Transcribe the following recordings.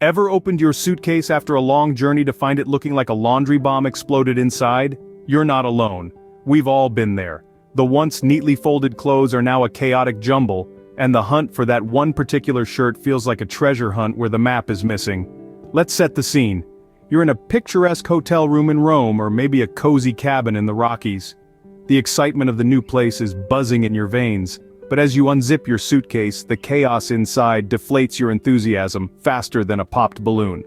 Ever opened your suitcase after a long journey to find it looking like a laundry bomb exploded inside? You're not alone. We've all been there. The once neatly folded clothes are now a chaotic jumble, and the hunt for that one particular shirt feels like a treasure hunt where the map is missing. Let's set the scene. You're in a picturesque hotel room in Rome, or maybe a cozy cabin in the Rockies. The excitement of the new place is buzzing in your veins, but as you unzip your suitcase, the chaos inside deflates your enthusiasm faster than a popped balloon.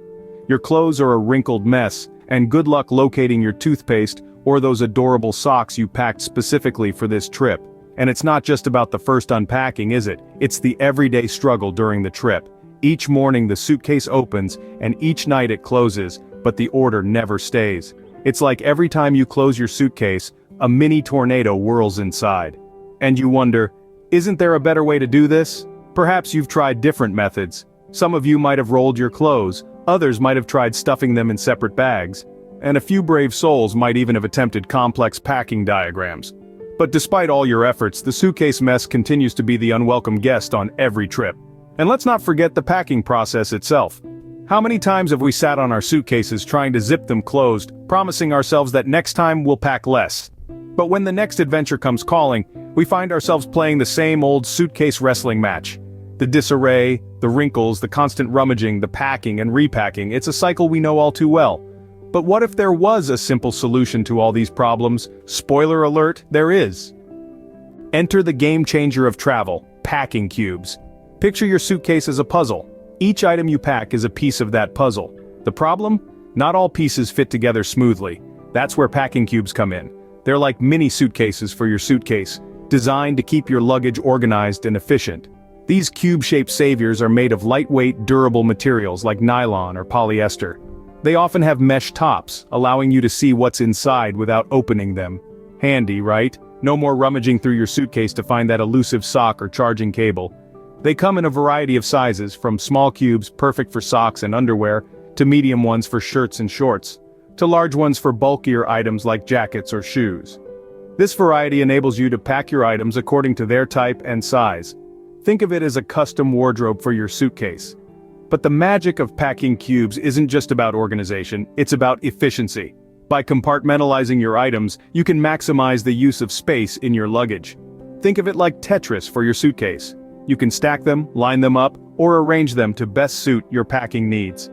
Your clothes are a wrinkled mess, and good luck locating your toothpaste or those adorable socks you packed specifically for this trip. And it's not just about the first unpacking, is it? It's the everyday struggle during the trip. Each morning the suitcase opens, and each night it closes, but the order never stays. It's like every time you close your suitcase, a mini tornado whirls inside. And you wonder, isn't there a better way to do this? Perhaps you've tried different methods. Some of you might have rolled your clothes, others might have tried stuffing them in separate bags, and a few brave souls might even have attempted complex packing diagrams. But despite all your efforts, the suitcase mess continues to be the unwelcome guest on every trip. And let's not forget the packing process itself. How many times have we sat on our suitcases trying to zip them closed, promising ourselves that next time we'll pack less? But when the next adventure comes calling, we find ourselves playing the same old suitcase wrestling match. The disarray, the wrinkles, the constant rummaging, the packing and repacking, it's a cycle we know all too well. But what if there was a simple solution to all these problems? Spoiler alert, there is. Enter the game changer of travel, packing cubes. Picture your suitcase as a puzzle. Each item you pack is a piece of that puzzle. The problem? Not all pieces fit together smoothly. That's where packing cubes come in. They're like mini suitcases for your suitcase, designed to keep your luggage organized and efficient. These cube-shaped saviors are made of lightweight, durable materials like nylon or polyester. They often have mesh tops, allowing you to see what's inside without opening them. Handy, right? No more rummaging through your suitcase to find that elusive sock or charging cable. They come in a variety of sizes, from small cubes perfect for socks and underwear, to medium ones for shirts and shorts, to large ones for bulkier items like jackets or shoes. This variety enables you to pack your items according to their type and size. Think of it as a custom wardrobe for your suitcase. But the magic of packing cubes isn't just about organization, it's about efficiency. By compartmentalizing your items, you can maximize the use of space in your luggage. Think of it like Tetris for your suitcase. You can stack them, line them up, or arrange them to best suit your packing needs.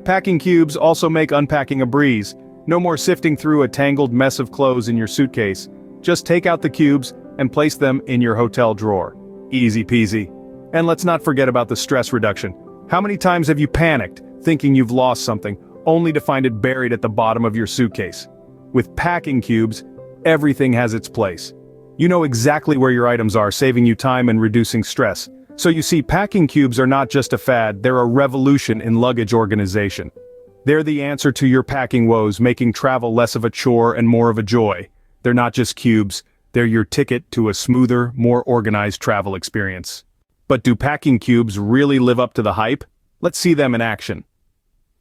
Packing cubes also make unpacking a breeze. No more sifting through a tangled mess of clothes in your suitcase. Just take out the cubes and place them in your hotel drawer. Easy peasy. And let's not forget about the stress reduction. How many times have you panicked, thinking you've lost something, only to find it buried at the bottom of your suitcase? With packing cubes, everything has its place. You know exactly where your items are, saving you time and reducing stress. So you see, packing cubes are not just a fad, they're a revolution in luggage organization. They're the answer to your packing woes, making travel less of a chore and more of a joy. They're not just cubes, they're your ticket to a smoother, more organized travel experience. But do packing cubes really live up to the hype? Let's see them in action.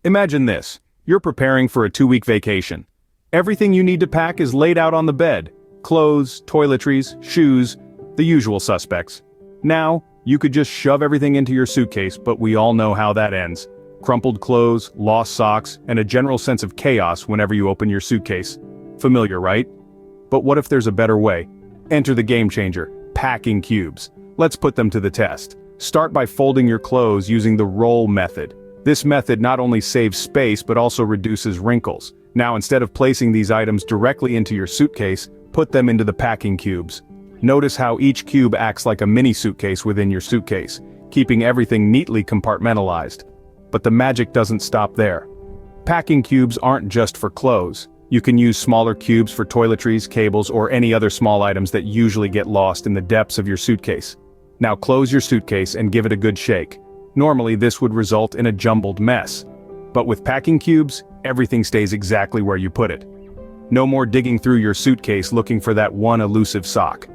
Imagine this. You're preparing for a 2-week vacation. Everything you need to pack is laid out on the bed. Clothes, toiletries, shoes, the usual suspects. Now, you could just shove everything into your suitcase, but we all know how that ends. Crumpled clothes, lost socks, and a general sense of chaos whenever you open your suitcase. Familiar, right? But what if there's a better way? Enter the game changer, packing cubes. Let's put them to the test. Start by folding your clothes using the roll method. This method not only saves space but also reduces wrinkles. Now, instead of placing these items directly into your suitcase, put them into the packing cubes. Notice how each cube acts like a mini suitcase within your suitcase, keeping everything neatly compartmentalized. But the magic doesn't stop there. Packing cubes aren't just for clothes. You can use smaller cubes for toiletries, cables, or any other small items that usually get lost in the depths of your suitcase. Now close your suitcase and give it a good shake. Normally this would result in a jumbled mess. But with packing cubes, everything stays exactly where you put it. No more digging through your suitcase looking for that one elusive sock.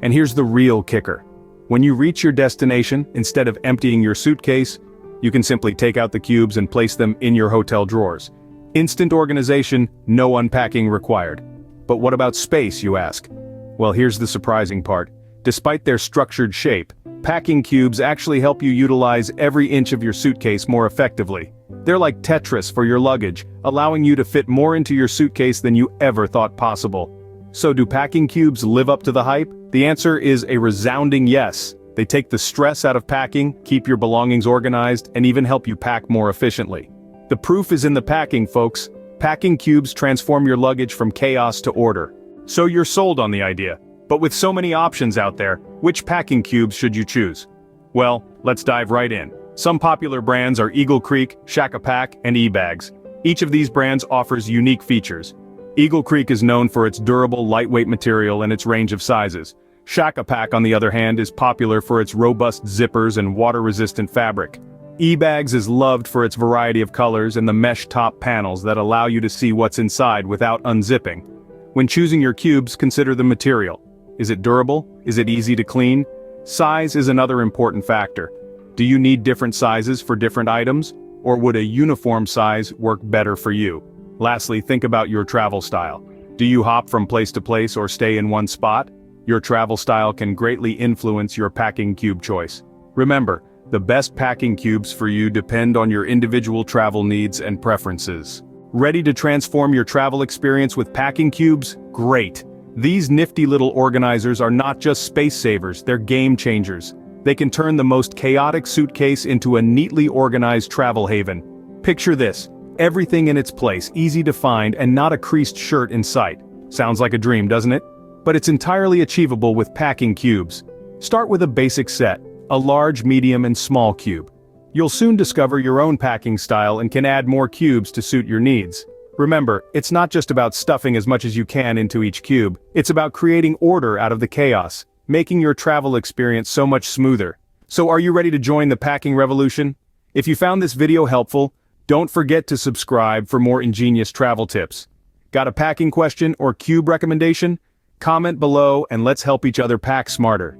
And here's the real kicker. When you reach your destination, instead of emptying your suitcase, you can simply take out the cubes and place them in your hotel drawers. Instant organization, no unpacking required. But what about space, you ask? Well, here's the surprising part. Despite their structured shape, packing cubes actually help you utilize every inch of your suitcase more effectively. They're like Tetris for your luggage, allowing you to fit more into your suitcase than you ever thought possible. So do packing cubes live up to the hype? The answer is a resounding yes. They take the stress out of packing, keep your belongings organized, and even help you pack more efficiently. The proof is in the packing, folks. Packing cubes transform your luggage from chaos to order. So you're sold on the idea. But with so many options out there, which packing cubes should you choose? Well, let's dive right in. Some popular brands are Eagle Creek, Shack-A-Pack, and eBags. Each of these brands offers unique features. Eagle Creek is known for its durable, lightweight material and its range of sizes. Shack-A-Pack, on the other hand, is popular for its robust zippers and water-resistant fabric. eBags is loved for its variety of colors and the mesh top panels that allow you to see what's inside without unzipping. When choosing your cubes, consider the material. Is it durable? Is it easy to clean? Size is another important factor. Do you need different sizes for different items? Or would a uniform size work better for you? Lastly, think about your travel style. Do you hop from place to place or stay in one spot? Your travel style can greatly influence your packing cube choice. Remember, the best packing cubes for you depend on your individual travel needs and preferences. Ready to transform your travel experience with packing cubes? Great! These nifty little organizers are not just space savers, they're game changers. They can turn the most chaotic suitcase into a neatly organized travel haven. Picture this, everything in its place, easy to find, and not a creased shirt in sight. Sounds like a dream, doesn't it? But it's entirely achievable with packing cubes. Start with a basic set, a large, medium, and small cube. You'll soon discover your own packing style and can add more cubes to suit your needs. Remember, it's not just about stuffing as much as you can into each cube, it's about creating order out of the chaos, making your travel experience so much smoother. So are you ready to join the packing revolution? If you found this video helpful, don't forget to subscribe for more ingenious travel tips. Got a packing question or cube recommendation? Comment below and let's help each other pack smarter.